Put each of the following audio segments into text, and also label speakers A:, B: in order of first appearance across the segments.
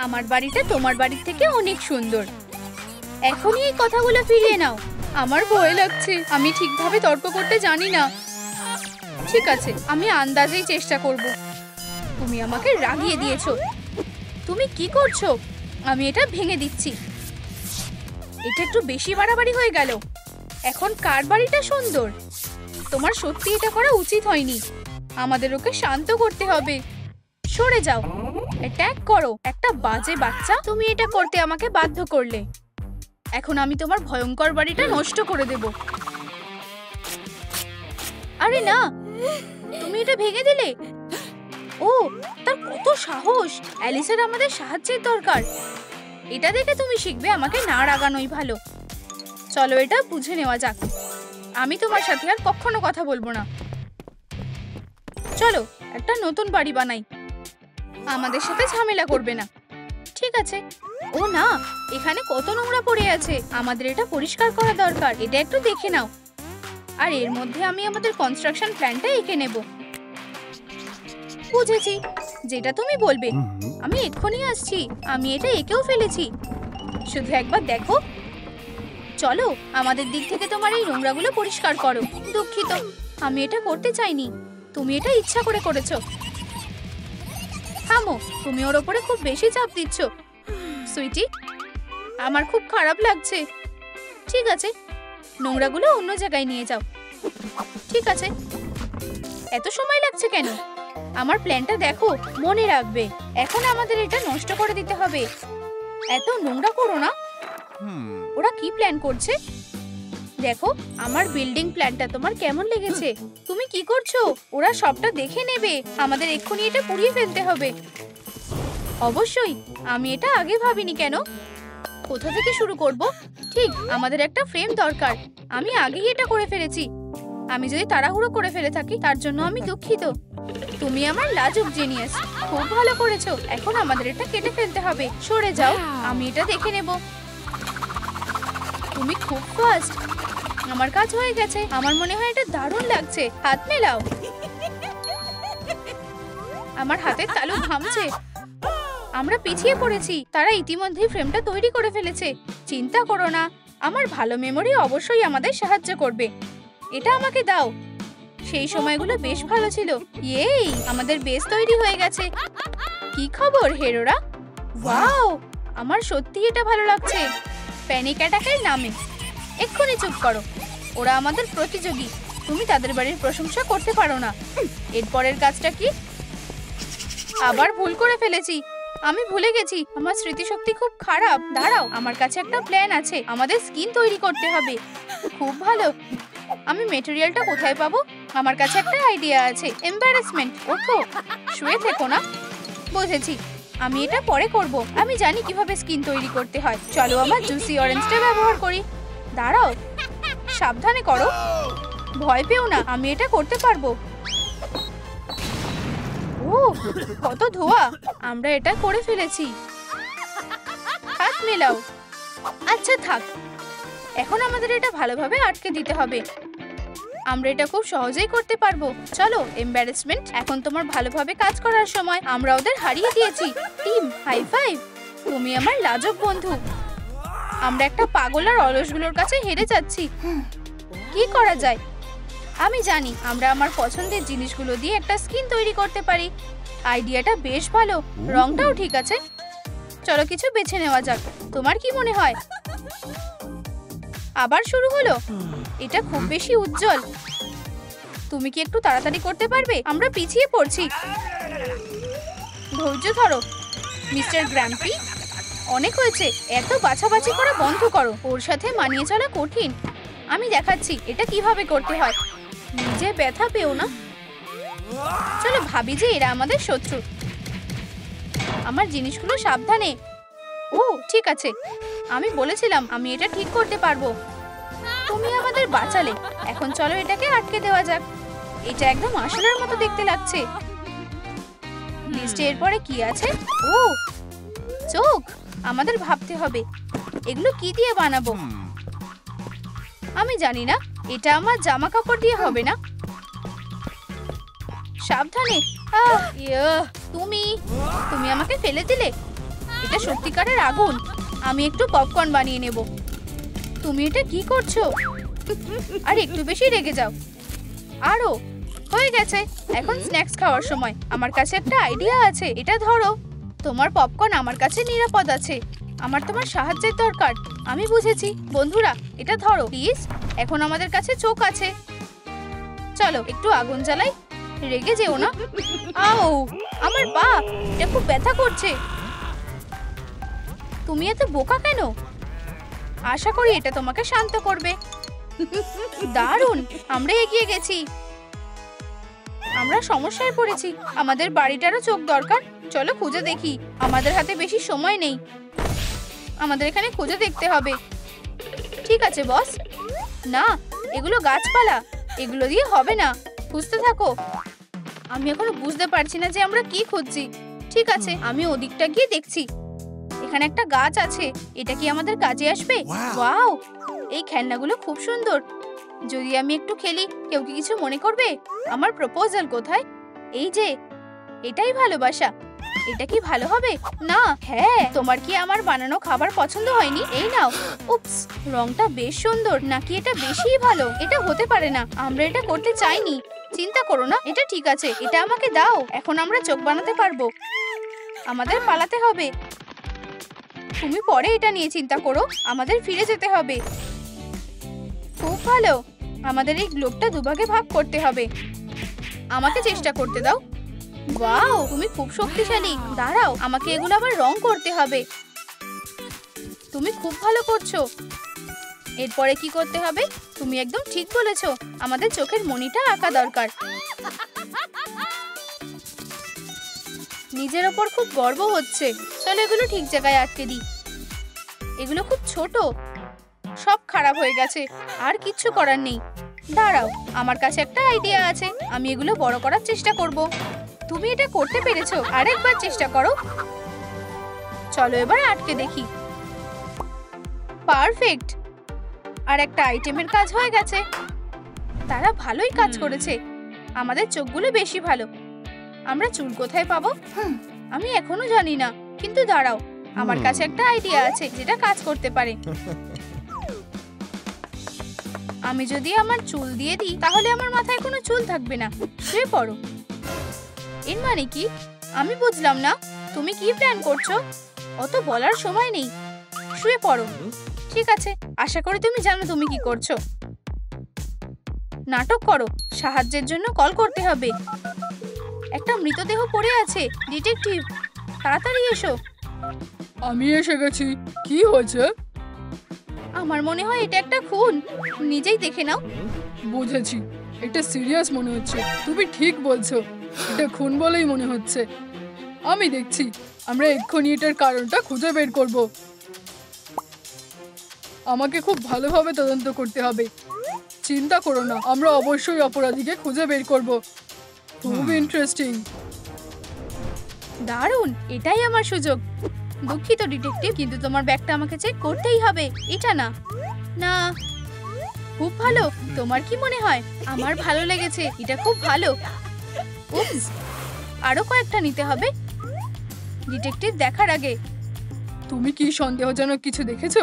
A: আমার বাড়িটা তোমার বাড়ির থেকে অনেক সুন্দর। এখনই এই কথাগুলো ফিরিয়ে নাও। আমার ভয় লাগছে, আমি ঠিকভাবে তর্ক করতে জানি না। ঠিক আছে, আমি আন্দাজেই চেষ্টা করব। তুমি আমাকে রাগিয়ে দিয়েছো। তুমি কি করছো? আমি এটা ভেঙে দিচ্ছি। এটা একটু বেশি বাড়াবাড়ি হয়ে গেল। এখন কার বাড়িটা সুন্দর? তোমার সত্যি এটা করা উচিত হয়নি। আমাদের ওকে শান্ত করতে হবে। সরে যাও, অ্যাটাক করো। একটা বাজে বাচ্চা, তুমি এটা করতে আমাকে বাধ্য করলে। এখন আমি তোমার ভয়ঙ্কর বাড়িটা নষ্ট করে দেব। আরে না, তুমি এটা ভেঙে দিলে। ও, তার কত সাহস! অ্যালিসের আমাদের সাহায্যের দরকার। এটা দেখে তুমি শিখবে আমাকে না রাগানোই ভালো। চলো এটা বুঝে নেওয়া যাক। আমি তোমার সাথে আর কখনো কথা বলবো না। চলো একটা নতুন বাড়ি বানাই। আমাদের সাথে ঝামেলা করবে না, ঠিক আছে? ও না, এখানে কত নোংরা পড়ে আছে। আমাদের এটা পরিষ্কার করা দরকার। এটা একটু দেখে নাও। আর এর মধ্যে আমি আমাদের কনস্ট্রাকশন প্ল্যানটা এঁকে নেব। বুঝেছি, যেটা তুমি বলবে। আমি এক্ষুনি আসছি। আমি এটা এঁকেও ফেলেছি, শুধু একবার দেখো। চলো আমাদের দিক থেকে তোমার এই নোংরাগুলো পরিষ্কার করো। দুঃখিত, আমি এটা করতে চাইনি। তুমি এটা ইচ্ছা করে করেছো। থামো, তুমি ওর ওপরে খুব বেশি চাপ দিচ্ছ। সুইটি, আমার খুব খারাপ লাগছে। ঠিক আছে, নোংরাগুলো অন্য জায়গায় নিয়ে যাও। ঠিক আছে, এত সময় লাগছে কেন? আমার প্ল্যানটা দেখো, মনে রাখবে। এখন আমাদের এটা নষ্ট করে দিতে হবে। এত নোংরা করো না। ওরা কি প্ল্যান করছে দেখো। আমার বিল্ডিং প্ল্যানটা তোমার কেমন লেগেছে? তুমি কি করছো? ওরা সবটা দেখে নেবে। আমাদের এক্ষুনি এটা পুড়িয়ে ফেলতে হবে। অবশ্যই, আমি এটা আগে ভাবিনি কেন। কোথা থেকে শুরু করব? ঠিক, আমাদের একটা ফ্রেম দরকার। আমি আগেই এটা করে ফেলেছি। আমি যদি তাড়াহুড়ো করে ফেলে থাকি তার জন্য আমি দুঃখিত। তুমি আমার লাজুক জিনিয়াস। খুব ভালো করেছো। এখন আমাদের এটা কেটে ফেলতে হবে। সরে যাও, আমি এটা দেখে নেব। তুমি খুব ফাস্ট। আমার কাজ হয়ে গেছে। আমার মনে হয় এটা দারুণ লাগছে। হাত মেলাও। আমার হাতের তালু ঘামছে। আমরা পিছিয়ে পড়েছি। তারা ইতিমধ্যেই ফ্রেমটা তৈরি করে ফেলেছে। চিন্তা করো না, আমার ভালো মেমোরি অবশ্যই আমাদের সাহায্য করবে। এটা আমাকে দাও। সেই সময়গুলো বেশ ভালো ছিল। ইয়েই, আমাদের বেস তৈরি হয়ে গেছে। কি খবর হেরোরা? ওয়াও, আমার সত্যি এটা ভালো লাগছে। প্যানিক অ্যাটাকের নামে। এক্ষুনি চুপ করো। ওরা আমাদের প্রতিযোগী। তুমি তাদের বাড়ির প্রশংসা করতে পারো না। এরপরের কাজটা কি? আবার ভুল করে ফেলেছি। আমি ভুলে গেছি। আমার স্মৃতিশক্তি খুব খারাপ। দাঁড়াও, আমার কাছে একটা প্ল্যান আছে। আমাদের স্কিন তৈরি করতে হবে। খুব ভালো। আমি মেটেরিয়ালটা কোথায় পাবো? আমার কাছে একটা আইডিয়া আছে। এম্বারাসমেন্ট। ওঠো, শুয়ে থেকো না। বুঝেছি, আমি এটা পরে করব। আমি জানি কিভাবে স্কিন তৈরি করতে হয়। চলো আমার জুসি অরেঞ্জটা ব্যবহার করি। দাঁড়াও, সাবধানে করো। ভয় পেও না, আমি এটা করতে পারবো। ও, কত ধোয়া! আমরা এটা করে ফেলেছি। হাত মেলাও। আচ্ছা থাক, এখন আমাদের এটা ভালোভাবে আটকে দিতে হবে। আমরা এটা খুব সহজেই করতে পারবো। চলো, এম্বারাসমেন্ট, এখন তোমার ভালোভাবে কাজ করার সময়। আমরা ওদের হারিয়ে দিয়েছি। Team high five. তুমি আমার লাজুক বন্ধু। আমরা একটা পাগল আর অলসগুলোর কাছে হেরে যাচ্ছি। কি করা যায়? আমি জানি, আমরা আমার পছন্দের জিনিসগুলো দিয়ে একটা স্কিন তৈরি করতে পারি। আইডিয়াটা বেশ ভালো। রংটাও ঠিক আছে। চলো কিছু বেছে নেওয়া যাক। তোমার কি মনে হয়? আবার শুরু হলো। এটা খুব বেশি উজ্জ্বল। তুমি কি একটু তাড়াতাড়ি করতে পারবে? আমরা পিছিয়ে পড়ছি। ধৈর্য ধরো মিস্টার গ্র্যাম্পি। অনেক হয়েছে। এত বাছাবাছি করা বন্ধ করো। ওর সাথে মানিয়ে চলা কঠিন। আমি দেখাচ্ছি এটা কিভাবে করতে হয়। নিজে ব্যথা পেও না। চলো ভাবি যে এরা আমাদের শত্রু। আমার জিনিসগুলো সাবধানে। ও ঠিক আছে, আমি বলেছিলাম আমি এটা ঠিক করতে পারবো। তুমি আমাদের বাঁচালে। এখন চলো এটাকে আটকে দেওয়া যাক। এটা একদম আসলের মতো দেখতে লাগছে। লিস্টে এরপরে কি আছে? ও, চোখ। আমাদের ভাবতে হবে এগুলো কি দিয়ে বানাবো। আমি জানি না। এটা আমার জামা কাপড় দিয়ে হবে না। সাবধানে। তুমি আমাকে ফেলে দিলে। এটা সত্যিকারের আগুন। আমি একটু পপকর্ন বানিয়ে নেব। তুমি এটা কি করছো? আর একটু বেশি রেগে যাও। আরো হয়ে গেছে। এখন স্ন্যাক্স খাওয়ার সময়। আমার কাছে একটা আইডিয়া আছে, এটা ধরো। তোমার পপকর্ন আমার কাছে নিরাপদ আছে। আমার তোমার সাহায্যের দরকার। আমি বুঝেছি। বন্ধুরা, এটা ধরো প্লিজ। এখন আমাদের কাছে চোখ আছে। চলো একটু আগুন জ্বালাই। রেগে যেও না। আও, আমার পা, এটা খুব ব্যথা করছে। তুমি এত বোকা কেন? আশা করি এটা তোমাকে শান্ত করবে। দারুণ, আমরা এগিয়ে গেছি। আমরা সমস্যায় পড়েছি। আমাদের বাড়িটারও চোখ দরকার। চলো খুঁজে দেখি। আমাদের হাতে বেশি সময় নেই। আমাদের এখানে খুঁজে দেখতে হবে। ঠিক আছে বস। না, এগুলো গাছপালা। এগুলো দিয়ে হবে না। খুঁজতে থাকো। আমি এখনো বুঝতে পারছি না যে আমরা কি খুঁজছি। ঠিক আছে, আমি ওদিকটা গিয়ে দেখছি। এখানে একটা গাছ আছে। এটা কি আমাদের কাজে আসবে? ওয়াও, এই খেলনাগুলো খুব সুন্দর। যদি আমি একটু খেলি, কেউ কি কিছু মনে করবে? আমার প্রপোজাল কোথায়? এই যে, এটাই ভালোবাসা। এটা কি ভালো হবে? না। হ্যাঁ, তোমার কি আমার বানানো খাবার পছন্দ হয়নি? এই নাও। উপস, রংটা বেশ সুন্দর। নাকি এটা বেশিই ভালো? এটা হতে পারে না। আমরা এটা করতে চাইনি। চিন্তা করো না, এটা ঠিক আছে। এটা আমাকে দাও। এখন আমরা চোখ বানাতে পারবো। আমাদের পালাতে হবে। তুমি পরে এটা নিয়ে চিন্তা করো। আমাদের ফিরে যেতে হবে। খুব ভালো। আমাদের এই গ্লোবটা দুভাগে ভাগ করতে হবে। আমাকে চেষ্টা করতে দাও। ওয়াও, তুমি খুব শক্তিশালী। দাঁড়াও, আমাকে এগুলো আবার রং করতে হবে। তুমি খুব ভালো করছো। এরপরে কি করতে হবে? তুমি একদম ঠিক বলেছো। আমাদের চোখের মণিটা আঁকা দরকার। নিজের ওপর খুব গর্ব হচ্ছে। চলো এগুলো ঠিক জায়গায় আটকে দিই। এগুলো খুব ছোট। সব খারাপ হয়ে গেছে। আর কিচ্ছু করার নেই। দাঁড়াও, আমার কাছে একটা আইডিয়া আছে। আমি এগুলো বড় করার চেষ্টা করব। তুমি এটা করতে পেরেছো। আরেকবার চেষ্টা করো। চলো এবার আটকে দেখি। পারফেক্ট। আর একটা আইটেমের কাজ হয়ে গেছে। তারা ভালোই কাজ করেছে। আমাদের চোখগুলো বেশি ভালো। আমরা চুল কোথায় পাবো? আমি এখনো জানি না। কিন্তু দাঁড়াও, আমার কাছে একটা আইডিয়া আছে যেটা কাজ করতে পারে। আমি যদি আমার চুল দিয়ে দিই, তাহলে আমার মাথায় কোনো চুল থাকবে না। শুয়ে পড়ো। এর মানে কি? আমি বুঝলাম না। তুমি কি প্ল্যান করছো? অত বলার সময় নেই। শুয়ে পড়ো। ঠিক আছে, আশা করি তুমি জানো তুমি কি করছো। নাটক করো। সাহায্যের জন্য কল করতে হবে। একটা মৃতদেহ পড়ে আছে। ডিটেকটিভ, তাড়াতাড়ি এসো।
B: আমি এসে গেছি। কি হয়েছে?
A: আমার মনে হয় এটা একটা খুন। নিজেই দেখে নাও।
B: বুঝেছি, এটা সিরিয়াস মনে হচ্ছে। তুমি ঠিক বলছো, এটা খুন বলেই মনে হচ্ছে। আমি দেখছি। আমরা এক্ষুনি এটার কারণটা খুঁজে বের করব। আমাকে খুব ভালোভাবে তদন্ত করতে হবে। চিন্তা করো না, আমরা অবশ্যই অপরাধীকে খুঁজে বের করব। খুব ইন্টারেস্টিং।
A: দারুণ, এটাই আমার সুযোগ। দুঃখিত ডিটেকটিভ, কিন্তু তোমার ব্যাগটা আমাকে চেক করতেই হবে। এটা না। না, খুব ভালো। তোমার কি মনে হয়? আমার ভালো লেগেছে। এটা খুব ভালো। উপস, আরো কয়েকটা নিতে হবে। ডিটেকটিভ দেখার আগে
B: তুমি কি সন্দেহজনক কিছু দেখেছো?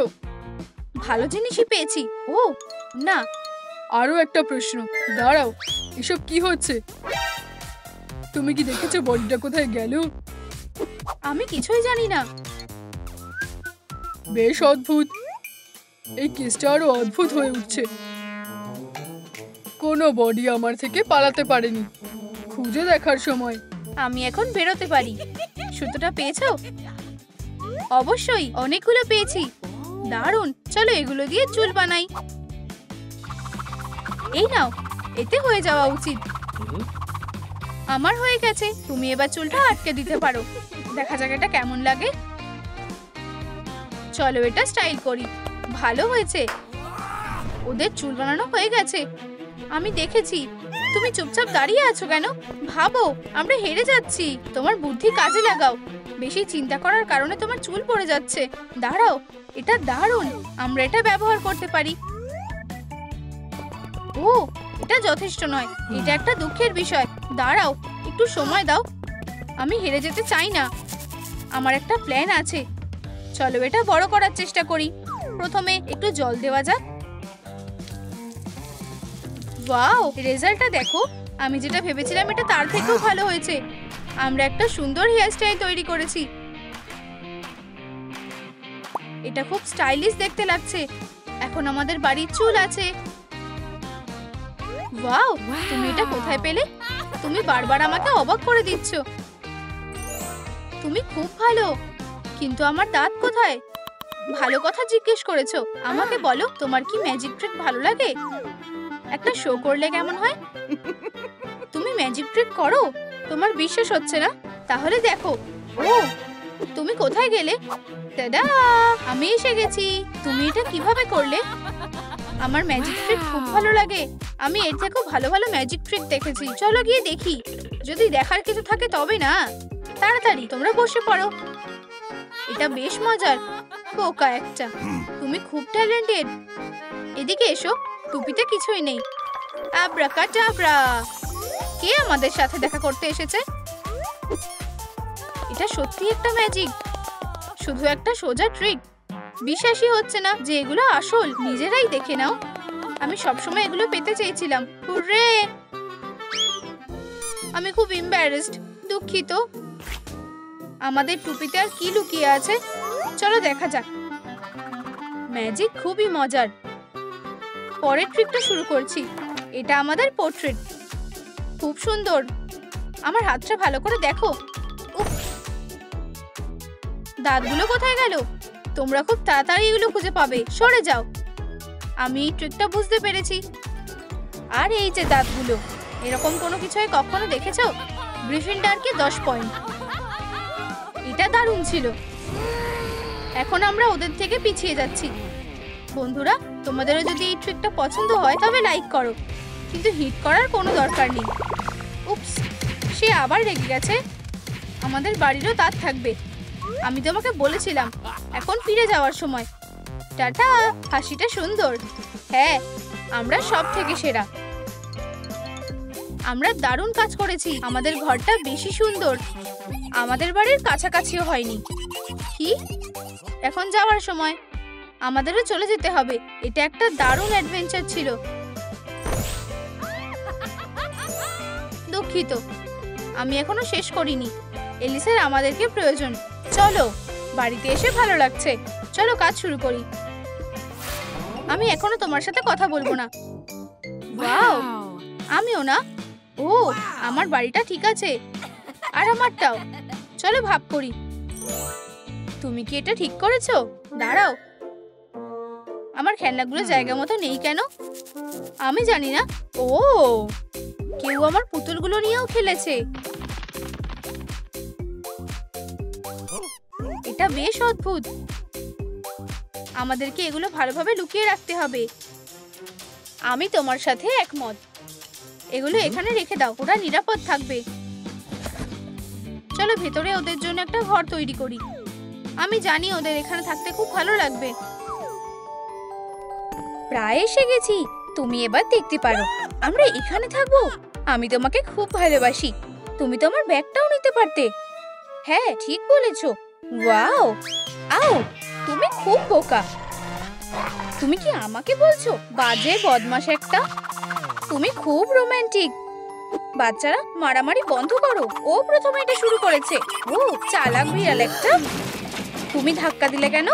A: ভালো জিনিসই পেয়েছি। ও না,
B: আরো একটা প্রশ্ন। দাঁড়াও, এসব কি হচ্ছে? তুমি কি দেখেছো বডিটা কোথায় গেল?
A: আমি কিছুই জানি না।
B: বেশ অদ্ভুত। এই কেসটা আরো অদ্ভুত হয়ে উঠছে। কোনো বডি আমার থেকে পালাতে পারেনি। খুঁজে দেখার সময়।
A: আমি এখন বেরোতে পারি। সুতোটা পেয়েছো? অবশ্যই, অনেকগুলো পেয়েছি। দারুণ, চলো এগুলো দিয়ে চুল বানাই। এই নাও, এতে হয়ে যাওয়া উচিত। আমার হয়ে গেছে। তুমি এবার চুলটা আটকে দিতে পারো। দেখা যাক এটা কেমন লাগে। চলো এটা স্টাইল করি। ভালো হয়েছে। ওদের চুল বানানো হয়ে গেছে। আমি দেখেছি। তুমি চুপচাপ দাঁড়িয়ে আছো কেন? ভাবো, আমরা হেরে যাচ্ছি। তোমার বুদ্ধি কাজে লাগাও। বেশি চিন্তা করার কারণে তোমার চুল পড়ে যাচ্ছে। দাঁড়াও, এটা দারুণ। আমরা এটা ব্যবহার করতে পারি। ও, এটা যথেষ্ট নয়। এটা একটা দুঃখের বিষয়। দাঁড়াও, একটু সময় দাও। আমি হেরে যেতে চাই না। আমার একটা প্ল্যান আছে। চলো এটা বড় করার চেষ্টা করি। প্রথমে একটু জল দেওয়া যাক। ওয়াও, রেজাল্টটা দেখো। আমি যেটা ভেবেছিলাম এটা তার থেকেও ভালো হয়েছে। আমরা একটা সুন্দর হেয়ারস্টাইল তৈরি করেছি। এটা খুব স্টাইলিশ দেখতে লাগছে। এখন আমাদের বাড়ির চুল আছে। ওয়াও, তুমি এটা কোথায় পেলে? তুমি বারবার আমাকে অবাক করে দিচ্ছ। তুমি খুব ভালো, কিন্তু আমার দাঁত কোথায়? ভালো কথা জিজ্ঞেস করেছো। আমাকে বলো, তোমার কি ম্যাজিক ট্রিক ভালো লাগে? একটা শো করলে কেমন হয়? তুমি ম্যাজিক ট্রিক করো? তোমার বিশ্বাস হচ্ছে না? তাহলে দেখো। ও, তুমি কোথায় গেলে? দাদা, আমি এসে গেছি। তুমি এটা কিভাবে করলে? আমার ম্যাজিক ট্রিক খুব ভালো লাগে। আমি এর থেকেও ভালো ভালো ম্যাজিক ট্রিক দেখেছি। চলো গিয়ে দেখি। যদি দেখার কিছু থাকে তবে না। তাড়াতাড়ি তোমরা বসে পড়ো। এটা বেশ মজার। বোকা একটা। তুমি খুব ট্যালেন্টেড। এদিকে এসো। টুপিতে কিছুই নেই। আব্রাকাডাব্রা। কে আমাদের সাথে দেখা করতে এসেছে? এটা সত্যি একটা ম্যাজিক, শুধু একটা সোজা ট্রিক। বিশ্বাসই হচ্ছে না যে এগুলো আসল। নিজেরাই দেখে নাও। আমি সবসময় এগুলো পেতে চেয়েছিলাম। হুররে! আমি খুব এম্বারেসড। দুঃখিত। আমাদের টুপিতে আর কি লুকিয়ে আছে? চলো দেখা যাক। ম্যাজিক খুবই মজার। পরের ট্রিকটা শুরু করছি। এটা আমাদের পোর্ট্রেট। খুব সুন্দর। আমার হাতটা ভালো করে দেখো। উফ, দাঁতগুলো কোথায় গেল? তোমরা খুব তাড়াতাড়ি এগুলো খুঁজে পাবে। সরে যাও। আমি এই ট্রিকটা বুঝতে পেরেছি। আর এই যে দাঁতগুলো, এরকম কোনো কিছু কখনো দেখেছো? গ্রিফিন্ডরকে 10 পয়েন্ট। এটা দারুণ ছিল। এখন আমরা ওদের থেকে পিছিয়ে যাচ্ছি। বন্ধুরা, তোমাদেরও যদি এই ট্রিকটা পছন্দ হয় তবে লাইক করো, কিন্তু হিট করার কোনো দরকার নেই। উপস, সে আবার রেগে গেছে। আমাদের বাড়িরও দাঁত থাকবে। আমি তোমাকে বলেছিলাম। এখন ফিরে যাওয়ার সময়। টাটা। হাসিটা সুন্দর। হ্যাঁ, আমরা সব থেকে সেরা। আমরা দারুণ কাজ করেছি। আমাদের ঘরটা বেশি সুন্দর। আমাদের বাড়ির কাছাকাছিও হয়নি। কি? এখন যাওয়ার সময়। আমাদেরও চলে যেতে হবে। এটা একটা দারুণ অ্যাডভেঞ্চার ছিল। দুঃখিত, আমি এখনো শেষ করিনি। এলিসার আমাদেরকে প্রয়োজন। চলো, বাড়িতে এসে ভালো লাগছে। চলো কাজ শুরু করি। আমি এখনো তোমার সাথে কথা বলবো না। ওয়াও, আমিও না। ও, আমার বাড়িটা ঠিক আছে। আর আমারটাও। চলো ভাগ করি। তুমি কি এটা ঠিক করেছো? দাঁড়াও, আমার খেলনাগুলো জায়গা মতো নেই কেন? আমি জানি না। ও, কেউ আমার পুতুলগুলো নিয়েও খেলেছে। এটা বেশ অদ্ভুত। আমাদেরকে এগুলো ভালোভাবে লুকিয়ে রাখতে হবে। আমি তোমার সাথে একমত। এগুলো এখানে রেখে দাও, ওরা নিরাপদ থাকবে। চলো ভেতরে ওদের জন্য একটা ঘর তৈরি করি। আমি জানি ওদের এখানে থাকতে খুব ভালো লাগবে। প্রায় এসে গেছি। তুমি এবার দেখতে পারো। আমরা এখানে থাকবো। আমি তোমাকে খুব ভালোবাসি। তুমি তো আমার ব্যাগটাও নিতে পারতে। হ্যাঁ, ঠিক বলেছো। ওয়াও, আও, তুমি খুব বোকা। তুমি কি আমাকে বলছো? বাজে বদমাশ একটা। তুমি খুব রোমান্টিক। বাচ্চারা, মারামারি বন্ধ করো। ও প্রথমে এটা শুরু করেছে। ও চালাক বিড়াল একটা। তুমি ধাক্কা দিলে কেন?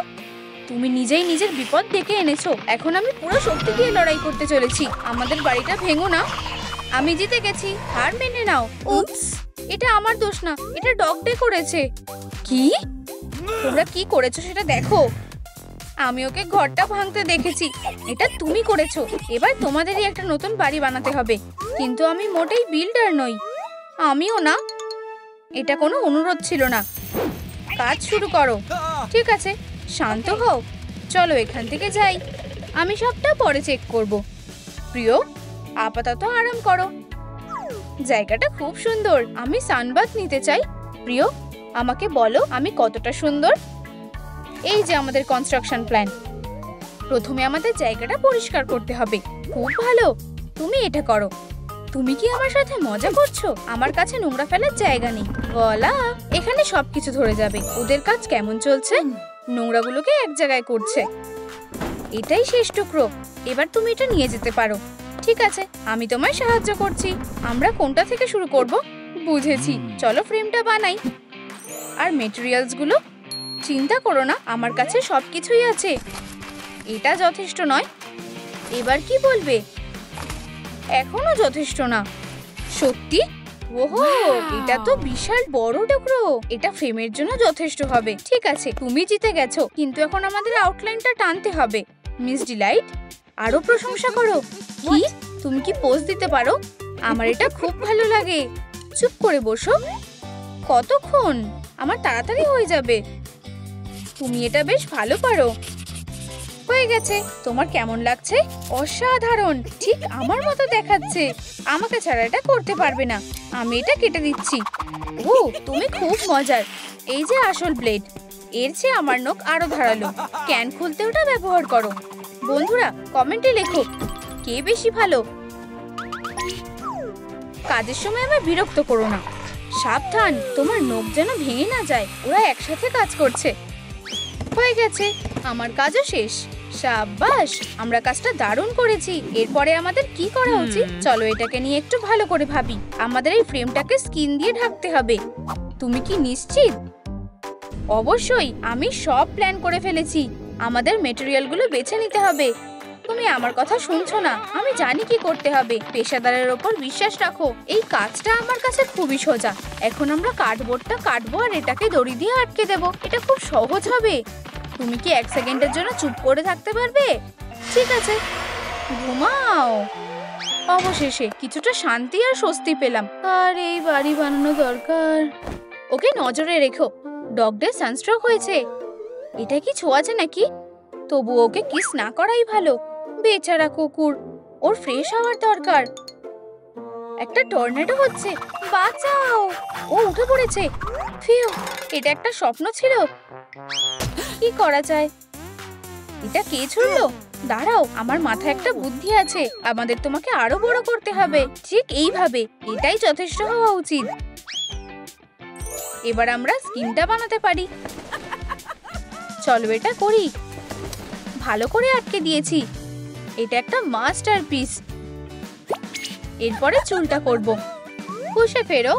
A: তুমি নিজেই নিজের বিপদ ডেকে এনেছো। এখন আমি পুরো শক্তি দিয়ে লড়াই করতে চলেছি। আমাদের বাড়িটা ভেঙো না। আমি জিতে গেছি। হার মেনে নাও। উপস, এটা আমার দোষ না। এটা ডগ ডে করেছে। কি? তোমরা কি করেছো সেটা দেখো। আমি ওকে ঘরটা ভাঙতে দেখেছি। এটা তুমি করেছো। এবার তোমাদেরই একটা নতুন বাড়ি বানাতে হবে। কিন্তু আমি মোটেই বিল্ডার নই। আমিও না। এটা কোনো অনুরোধ ছিল না। কাজ শুরু করো। ঠিক আছে, শান্ত হও। চলো এখান থেকে যাই। আমি সবটা পরে চেক করব। প্রিয়, আপাতত আরাম করো। জায়গাটা খুব সুন্দর। আমি সানবাথ নিতে চাই। প্রিয়, আমাকে বলো আমি কতটা সুন্দর। এই যে আমাদের কনস্ট্রাকশন প্ল্যান। প্রথমে আমাদের জায়গাটা পরিষ্কার করতে হবে। খুব ভালো, তুমি এটা করো। তুমি কি আমার সাথে মজা করছো? আমার কাছে নোংরা ফেলার জায়গা নেই। বলা, এখানে সবকিছু ধরে যাবে। ওদের কাজ কেমন চলছে? নোংরাগুলোকে এক জায়গায় করছে। এটাই শেষ টুকরো। এবার তুমি এটা নিয়ে যেতে পারো। ঠিক আছে, আমি তোমায় সাহায্য করছি। আমরা কোনটা থেকে শুরু করব? বুঝেছি, চলো ফ্রেমটা বানাই। আর মেটেরিয়ালস গুলো? চিন্তা করো না, আমার কাছে সবকিছুই আছে। এটা যথেষ্ট নয়। এবার কি বলবে? এখনো যথেষ্ট না। সত্যি? ওহো, এটা তো বিশাল বড় টুকরো। এটা ফ্রেমের জন্য যথেষ্ট হবে। ঠিক আছে, তুমি জিতে গেছো, কিন্তু এখন আমাদের আউটলাইনটা টানতে হবে। মিস ডিলাইট, আরো প্রশংসা করো। কি? তুমি কি পোজ দিতে পারো? আমার এটা খুব ভালো লাগে। চুপ করে বসো। কতক্ষণ? আমার তাড়াতাড়ি হয়ে যাবে। তুমি এটা বেশ ভালো পারো। হয়ে গেছে। তোমার কেমন লাগছে? অসাধারণ, ঠিক আমার মতো দেখাচ্ছে। আমাকে ছাড়া এটা করতে পারবে না। আমি এটা কেটে দিচ্ছি। ও, তুমি খুব মজার। এই যে আসল ব্লেড, এর চেয়ে আমার নখ আরো ধারালো। ক্যান খুলতে ওটা ব্যবহার করো। বন্ধুরা, কমেন্টে লেখো কে বেশি ভালো। কাজের সময় আমার বিরক্ত করো না। সাবধান, তোমার নখ যেন ভেঙে না যায়। ওরা একসাথে কাজ করছে। হয়ে গেছে, আমার কাজও শেষ। সাবাস, আমরা কাজটা দারুণ করেছি। এরপরে আমাদের কি করা উচিত? চলো এটাকে নিয়ে একটু ভালো করে ভাবি। আমাদের এই ফ্রেমটাকে স্কিন দিয়ে ঢাকতে হবে। তুমি কি নিশ্চিত? অবশ্যই, আমি সব প্ল্যান করে ফেলেছি। আমাদের মেটেরিয়ালগুলো বেছে নিতে হবে। তুমি আমার কথা শুনছো না? আমি জানি কি করতে হবে। পেশাদারের ওপর বিশ্বাস রাখো। এই কাজটা আমার কাছে খুবই সোজা। এখন আমরা কার্ডবোর্ডটা কাটবো আর এটাকে দড়ি দিয়ে আটকে দেবো। এটা খুব সহজ হবে। তুমি কি 1 সেকেন্ডের জন্য চুপ করে থাকতে পারবে? ঠিক আছে, ঘুমাও। অবশেষে কিছুটা শান্তি আর স্বস্তি পেলাম। আর এই বাড়ি বানানো দরকার। ওকে নজরে রেখো। ডগদের সানস্ট্রোক হয়েছে। এটা কি ছোঁয়াচে নাকি? তবু ওকে কিস না করাই ভালো। বেচারা কুকুর, ওর ফ্রেশ হওয়ার দরকার। একটা টর্নেডো হচ্ছে, বাঁচাও। ও উঠে পড়েছে। ফিউ, এটা একটা স্বপ্ন ছিল। কি করা যায়? এটা কে ছুড়লো? দাঁড়াও, আমার মাথায় একটা বুদ্ধি আছে। আমাদের তোমাকে আরো বড় করতে হবে। ঠিক এইভাবে। এটাই যথেষ্ট হওয়া উচিত। এবার আমরা স্কিনটা বানাতে পারি। চলো এটা করি। ভালো করে আটকে দিয়েছি। এটা একটা মাস্টারপিস। এরপরে চুলটা করব। বসে ফেরো।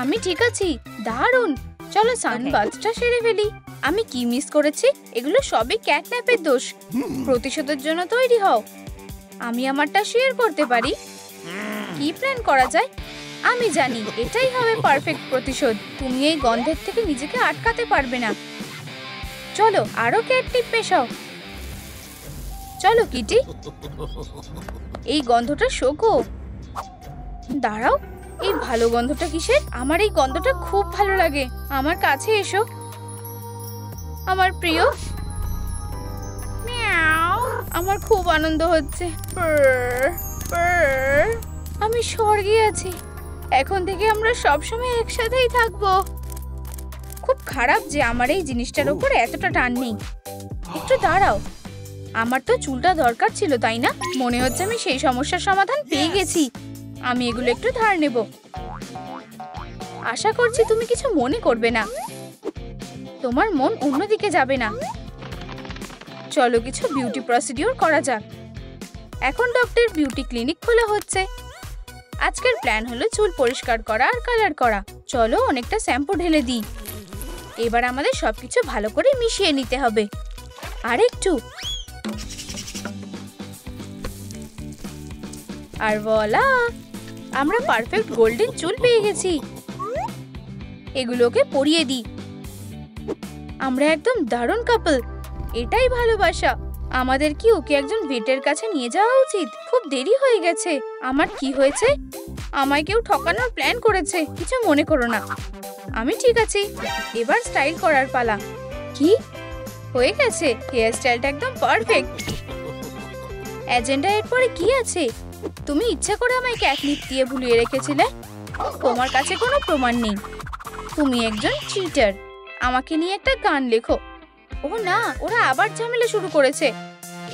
A: আমি ঠিক আছি। দারুণ। চলো সানবাথটা সেরে ফেলি। আমি কি মিস করেছি? এগুলো সবই ক্যাটন্যাপের দোষ। প্রতিশোধের জন্য তৈরি হও। আমি আমারটা শেয়ার করতে পারি। কি প্ল্যান করা যায়? আমি জানি, এটাই হবে পারফেক্ট প্রতিশোধ। তুমি এই গন্ধের থেকে নিজেকে আটকাতে পারবে না। চলো আরো ক্যাট টিপ পেশাও। চলো কিটি, এই গন্ধটা শোকো। দাঁড়াও, এই ভালো গন্ধটা কিসের? আমার এই গন্ধটা খুব ভালো লাগে। আমার কাছে এসো, আমার প্রিয়। মিয়াও। আমার খুব আনন্দ হচ্ছে। আমি স্বর্গে আছি। এখন থেকে আমরা সবসময় একসাথেই থাকবো। খুব খারাপ যে আমার এই জিনিসটার উপর এতটা টান নেই। একটু দাঁড়াও, আমার তো চুলটা দরকার ছিল, তাই না? মনে হচ্ছে আমি সেই সমস্যার সমাধান পেয়ে গেছি। আমি এগুলো একটু ধার নেব। আশা করছি তুমি কিছু মনে করবে না। তোমার মন অন্যদিকে যাবে না। চলো কিছু বিউটি প্রসিডিওর করা যাক। এখন ডক্টর বিউটি ক্লিনিক খোলা হচ্ছে। আজকের প্ল্যান হলো চুল পরিষ্কার করা আর কালার করা। চলো অনেকটা শ্যাম্পু ঢেলে দিই। এবার আমাদের সবকিছু ভালো করে মিশিয়ে নিতে হবে। আর একটু। আর ভোলা, আমরা পারফেক্ট গোল্ডেন চুল পেয়ে গেছি। এগুলোকে পরিয়ে দিই। আমরা একদম দারুণ কাপল। এটাই ভালোবাসা। আমাদের কি ওকে একজন ভেটের কাছে নিয়ে যাওয়া উচিত? খুব দেরি হয়ে গেছে। আমার কি হয়েছে? আমায় কেউ ঠকানোর প্ল্যান করেছে। কিছু মনে করো না, আমি ঠিক আছি। এবার স্টাইল করার পালা। কি হয়ে গেছে? হেয়ার স্টাইলটা একদম পারফেক্ট। এজেন্ডা এরপরে কি আছে? তুমি ইচ্ছা করে আমায় ক্যাটনিপ দিয়ে ভুলিয়ে রেখেছিলে। তোমার কাছে কোনো প্রমাণ নেই। তুমি একজন চিটার। আমাকে নিয়ে একটা গান লেখো। ও না, ওরা আবার ঝামেলা শুরু করেছে।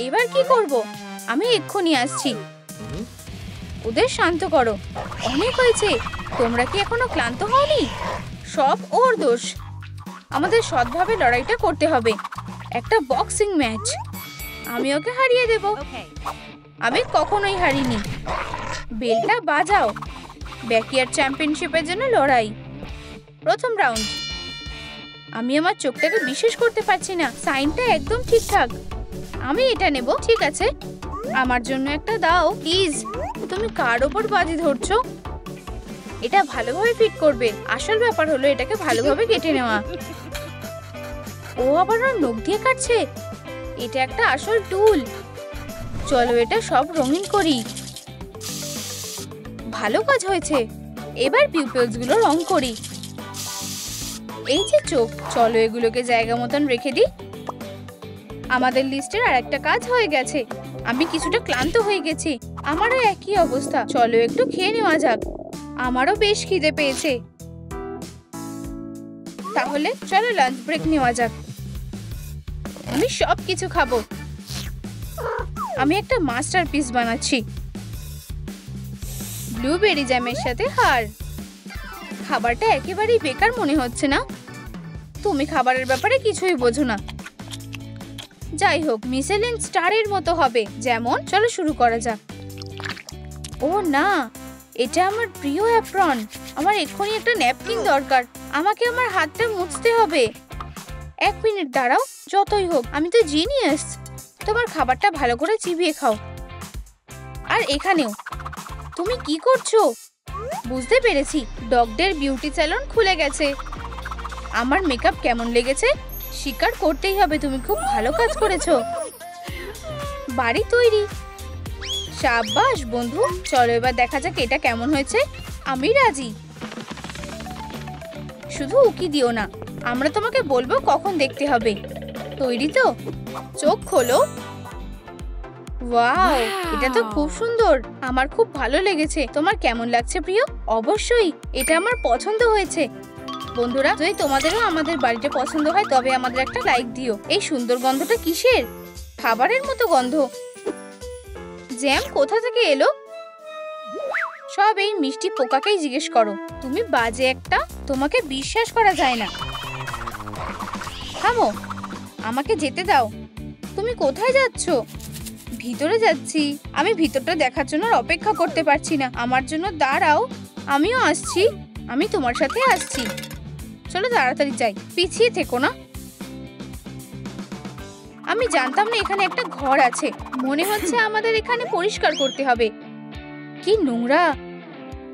A: এবার কি করব? আমি এক্ষুনি আসছি। ওদের শান্ত করো। অনেক হয়েছে। তোমরা কি এখনো ক্লান্ত হওনি? সব ওর দোষ। আমাদের সৎভাবে লড়াইটা করতে হবে। একটা বক্সিং ম্যাচ। আমি ওকে হারিয়ে দেব। আমি কখনোই হারিনি। বেলটা বাজাও। ব্যাকইয়ার্ড চ্যাম্পিয়নশিপের জন্য লড়াই। প্রথম রাউন্ড। আমি আমার চোখটাকে বিশ্বাস করতে পারছি না। সাইনটা একদম ঠিকঠাক। আমি এটা নেব। ঠিক আছে, আমার জন্য একটা দাও প্লিজ। তুমি কার ওপর বাজি ধরছো? এটা ভালোভাবে ফিট করবে। আসল ব্যাপার হলো এটাকে ভালোভাবে কেটে নেওয়া। ও আবার ওর নখ দিয়ে কাটছে। এটা একটা আসল টুল। চলো এটা সব রঙিন করি। ভালো কাজ হয়েছে। এবার পিউপলস গুলো রং করি। এই যে চোখ, চলো এগুলোকে জায়গা মতন রেখে দিই। আমাদের লিস্টের আরেকটা কাজ হয়ে গেছে। আমি কিছুটা ক্লান্ত হয়ে গেছি। আমারও একই অবস্থা। চলো একটু খেয়ে নেওয়া যাক। আমারও বেশ খিদে পেয়েছে। তাহলে চলো লাঞ্চ ব্রেক নেওয়া যাক। আমি সব কিছু খাবো। আমি একটা মাস্টারপিস বানাচ্ছি। ব্লুবেরি জ্যামের সাথে হার। খাবারটা একেবারেই বেকার মনে হচ্ছে না? তুমি খাবারের ব্যাপারে কিছুই বোঝো না। যাই হোক, মিশেলিন স্টারের মতো হবে যেমন। চলো শুরু করা যাক। ও না, এটা আমার প্রিয় অ্যাপ্রন। আমার এক্ষুনি একটা ন্যাপকিন দরকার। আমাকে আমার হাতটা মুছতে হবে। 1 মিনিট দাঁড়াও। যতই হোক আমি তো জিনিয়াস। তোমার খাবারটা ভালো করে চিবিয়ে খাও। আর এখানেও। তুমি কি করছো? বুঝতে পেরেছি, ডগদের বিউটি স্যালন খুলে গেছে। আমার মেকআপ কেমন লেগেছে? স্বীকার করতেই হবে তুমি খুব ভালো কাজ করেছো। বাড়ি তৈরি। সাবাস বন্ধু। চলো এবার দেখা যাক এটা কেমন হয়েছে। আমি রাজি। শুধু উকি দিও না। আমরা তোমাকে বলবো কখন দেখতে হবে। তৈরি তো? চোখ খোলো। ওয়াও, এটা তো খুব সুন্দর। আমার খুব ভালো লেগেছে। তোমার কেমন লাগছে প্রিয়? অবশ্যই, এটা আমার পছন্দ হয়েছে। বন্ধুরা, যদি তোমাদেরও আমাদের বাড়িতে পছন্দ হয় তবে আমাদের একটা লাইক দিও। এই সুন্দর গন্ধটা কিসের? খাবারের মতো গন্ধ। জ্যাম কোথা থেকে এলো? সব এই মিষ্টি পোকাকেই জিজ্ঞেস করো। তুমি বাজে একটা। তোমাকে বিশ্বাস করা যায় না। থামো, আমাকে যেতে দাও। তুমি কোথায় যাচ্ছ? ভিতরে যাচ্ছি। আমি ভিতরটা দেখার জন্য অপেক্ষা করতে পারছি না। আমার জন্য দাঁড়াও। আমিও আসছি। আমি তোমার সাথে আসছি। চলো তাড়াতাড়ি যাই। পিছিয়ে থেকো না। আমি জানতাম না এখানে একটা ঘর আছে। মনে হচ্ছে আমাদের এখানে পরিষ্কার করতে হবে। কি নোংরা।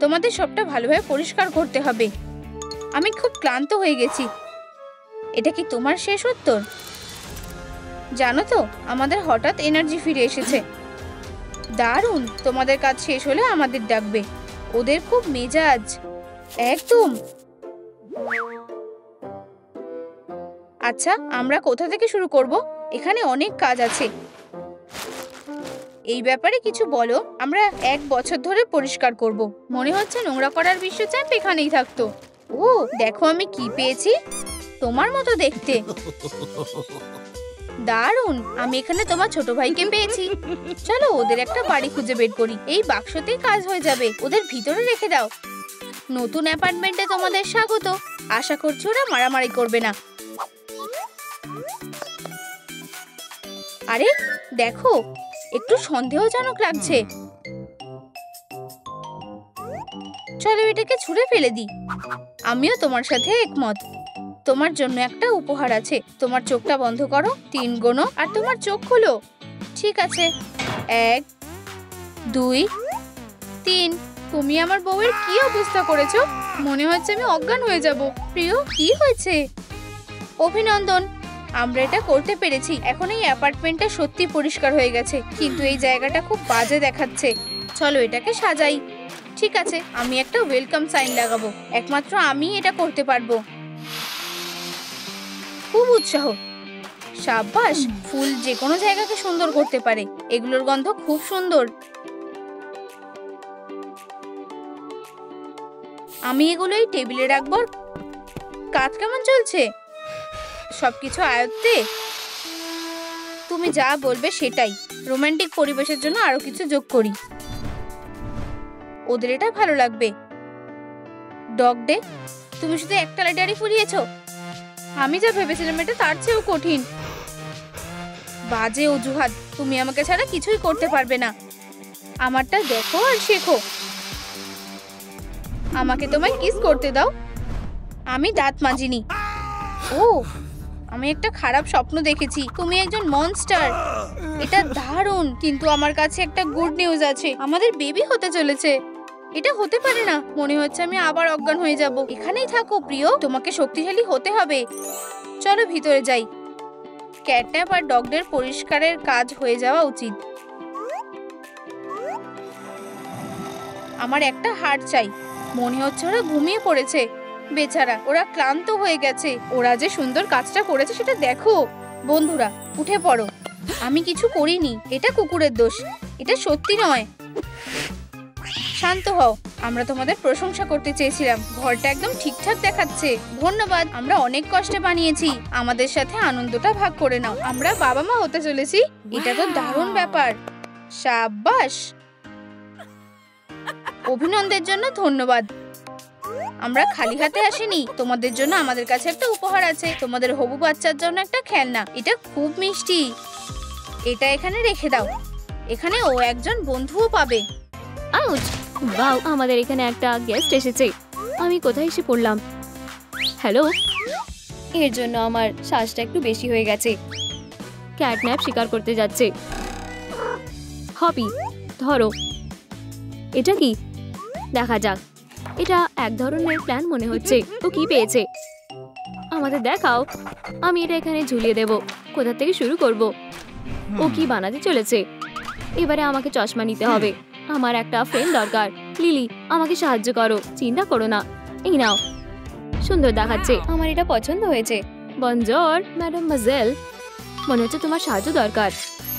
A: তোমাদের সবটা ভালোভাবে পরিষ্কার করতে হবে। আমি খুব ক্লান্ত হয়ে গেছি। এটা কি তোমার শেষ উত্তর? জানো তো, আমাদের হঠাৎ এনার্জি ফিরে এসেছে। দারুণ। তোমাদের কাজ শেষ হলে আমাদের ডাকবে। ওদের খুব মেজাজ। একদম। আচ্ছা, আমরা কোথা থেকে শুরু করব? এখানে অনেক কাজ আছে। এই ব্যাপারে কিছু বলো। আমরা 1 বছর ধরে পরিষ্কার করব। মনে হচ্ছে নোংরা করার বিশ্ব চ্যাম্প এখানেই থাকতো। ও দেখো আমি কি পেয়েছি। তোমার মতো দেখতে। দারুণ। আমি এখানে তোমার ছোট ভাইকে পেয়েছি। চলো ওদের একটা বাড়ি খুঁজে বের করি। এই বাক্সতেই কাজ হয়ে যাবে। ওদের ভিতরে রেখে দাও। নতুন অ্যাপার্টমেন্টে তোমাদের স্বাগত। আশা করছি ওরা মারামারি করবে না। আরে দেখো, একটু সন্দেহজনক লাগছে। চলো এটাকে ছুঁড়ে ফেলে দিই। আমিও তোমার সাথে একমত। তোমার জন্য একটা উপহার আছে। তোমার চোখটা বন্ধ করো। 3 গোনো আর তোমার চোখ খোলো। ঠিক আছে, 1 2 3। তুমি আমার বউয়ের কি অবস্থা করেছো? মনে হচ্ছে আমি অজ্ঞান হয়ে যাব। প্রিয়, কি হয়েছে? অভিনন্দন, আমরা এটা করতে পেরেছি। এখন এই অ্যাপার্টমেন্টটা সত্যি পরিষ্কার হয়ে গেছে, কিন্তু এই জায়গাটা খুব বাজে দেখাচ্ছে। চলো এটাকে সাজাই। ঠিক আছে, আমি একটা ওয়েলকাম সাইন লাগাবো। একমাত্র আমি এটা করতে পারবো। খুব উৎসাহ। সাবাস। ফুল যে কোনো জায়গাকে সুন্দর করতে পারে। এগুলোর গন্ধ খুব সুন্দর। আমি এগুলো এই টেবিলে রাখবো। কাজ কেমন চলছে? সবকিছু আয়ত্তে? তুমি যা বলবে সেটাই। রোমান্টিক পরিবেশের জন্য আরো কিছু যোগ করি। ওদের এটা ভালো লাগবে। ডগ ডে, তুমি শুধু একটা লেটারই ফুরিয়েছো? আমি যা ভেবেছিলাম এটা তার চেয়েও কঠিন। বাজে অজুহাত, তুমি আমাকে ছাড়া কিছুই করতে পারবে না। আমারটা দেখো আর শেখো। আমাকে তোমায় কিস করতে দাও। আমি দাঁত মাজিনি। ও, আমি একটা খারাপ স্বপ্ন দেখেছি। তুমি একজন মনস্টার। এটা দারুণ, কিন্তু আমার কাছে একটা গুড নিউজ আছে। আমাদের বেবি হতে চলেছে। এটা হতে পারে না, মনে হচ্ছে আমি আবার অজ্ঞান হয়ে যাব। এখানেই থাকো প্রিয়, তোমাকে শক্তিশালী হতে হবে। চলো ভিতরে যাই। ক্যাটন্যাপ আর ডগদের পরিষ্কারের কাজ হয়ে যাওয়া উচিত। আমার একটা হাড় চাই। মনে হচ্ছে ওরা ঘুমিয়ে পড়েছে। বেচারা, ওরা ক্লান্ত হয়ে গেছে। ওরা যে সুন্দর কাজটা করেছে সেটা দেখো। বন্ধুরা, উঠে পড়ো। আমি কিছু করিনি, এটা কুকুরের দোষ। এটা সত্যি নয়। শান্ত হও, আমরা তোমাদের প্রশংসা করতে চেয়েছিলাম। ঘরটা একদম ঠিকঠাক দেখাচ্ছে। ধন্যবাদ, আমরা অনেক কষ্টে বানিয়েছি। আমাদের সাথে আনন্দটা ভাগ করে নাও। আমরা বাবা মা হতে চলেছি। এটা তো দারুণ ব্যাপার। সাবাস, অভিনন্দের জন্য ধন্যবাদ। আমরা খালি হাতে আসিনি। তোমাদের জন্য আমাদের কাছে একটা উপহার আছে। তোমাদের হবু বাচ্চার জন্য একটা খেলনা। এটা খুব মিষ্টি। এটা এখানে রেখে দাও। এখানে ও একজন বন্ধুও পাবে।
C: আউচ! ওয়াও, আমাদের এখানে একটা গেস্ট এসেছে। আমি কোথায় এসে পড়লাম? হ্যালো, এর জন্য আমার শ্বাসটা একটু বেশি হয়ে গেছে। ক্যাটন্যাপ শিকার করতে যাচ্ছে। হবি, ধরো। এটা কি? দেখা যাক। এটা এক ধরনের প্ল্যান মনে হচ্ছে। ও কি পেয়েছে? আমাদের দেখাও। আমি এটা এখানে ঝুলিয়ে দেব। কোথা থেকে শুরু করব? ও কি বানাতে চলেছে? এবারে আমাকে চশমা নিতে হবে। আমার একটা ফ্রেন্ড দরকার। লিলি, আমাকে সাহায্য করো। চিন্তা করো না, এই নাও। সুন্দর দেখাচ্ছে। আমার এটা পছন্দ হয়েছে। বনজোর ম্যাডাম মাজেল, মনে হচ্ছে তোমার সাহায্য দরকার।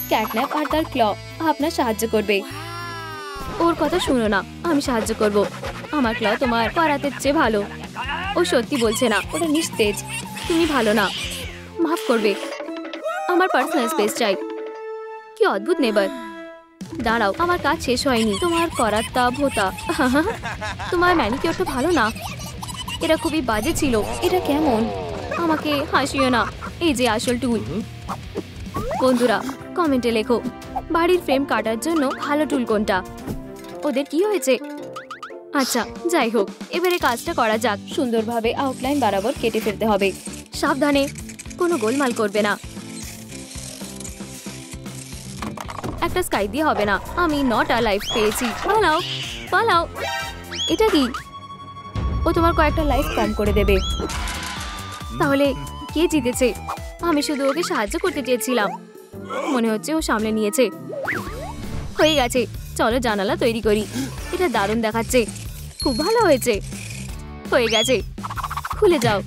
C: ক্যাটন্যাপ আর তার ক্ল আপনার সাহায্য করবে। ওর কথা শুনো না, আমি সাহায্য করব। আমার ক্ল তোমার করাতের চেয়ে ভালো। ও সত্যি বলছে না, ওটা নিস্তেজ। তুমি ভালো না, মাফ করবে। আমার পার্সোনাল স্পেস চাই। কি অদ্ভুত নেবার। দাঁড়াও, আমার কাজ শেষ হয়নি। তোমার করাতটা ভোতা। তোমার ম্যানিকিউরটা ভালো না। এটা খুবই বাজে ছিল। এটা কেমন? আমাকে হাসিও না। এই যে আসল টুল। বন্ধুরা, কমেন্টে লেখো বাড়ির ফ্রেম কাটার জন্য ভালো টুল কোনটা। ওদের কি হয়েছে? আচ্ছা, যাই হোক, এবারে কাজটা করা যাক। সুন্দরভাবে আউটলাইন বরাবর কেটে ফেলতে হবে। সাবধানে, কোনো গোলমাল করবে না। একটা স্কাই দিয়ে হবে না। আমি 9টা লাইফ পেয়েছি। পালাও, পালাও। এটা কি? ও তোমার কয়েকটা লাইফ কম করে দেবে। তাহলে কে জিতেছে? আমি শুধু ওকে সাহায্য করতে চেয়েছিলাম। মনে হচ্ছে ও সামলে নিয়েছে। হয়ে গেছে, চলো জানালা তৈরি করি। এটা দারুণ দেখাচ্ছে। খুব ভালো হয়েছে। হয়ে গেছে, খুলে যাও।